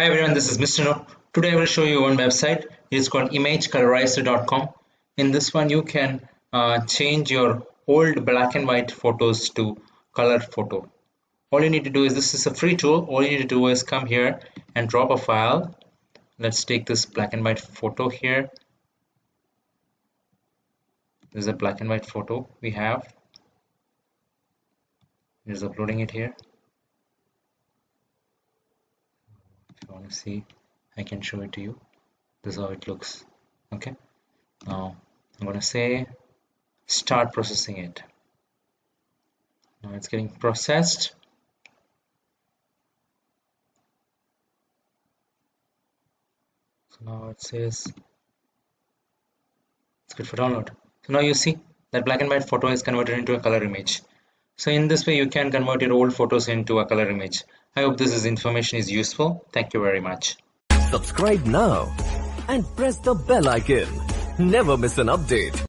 Hi everyone, this is Mr. No. Today I will show you one website. It's called imagecolorizer.com. In this one you can change your old black and white photos to color photo. All you need to do is, this is a free tool. All you need to do is come here and drop a file. Let's take this black and white photo here. This is a black and white photo we have. Just uploading it here. If you want to see, I can show it to you. This is how it looks. Okay, now I'm going to say start processing it. Now it's getting processed. So now it says it's good for download. So now you see that black and white photo is converted into a color image. So in this way you can convert your old photos into a color image. I hope this information is useful. Thank you very much. Subscribe now and press the bell icon. Never miss an update.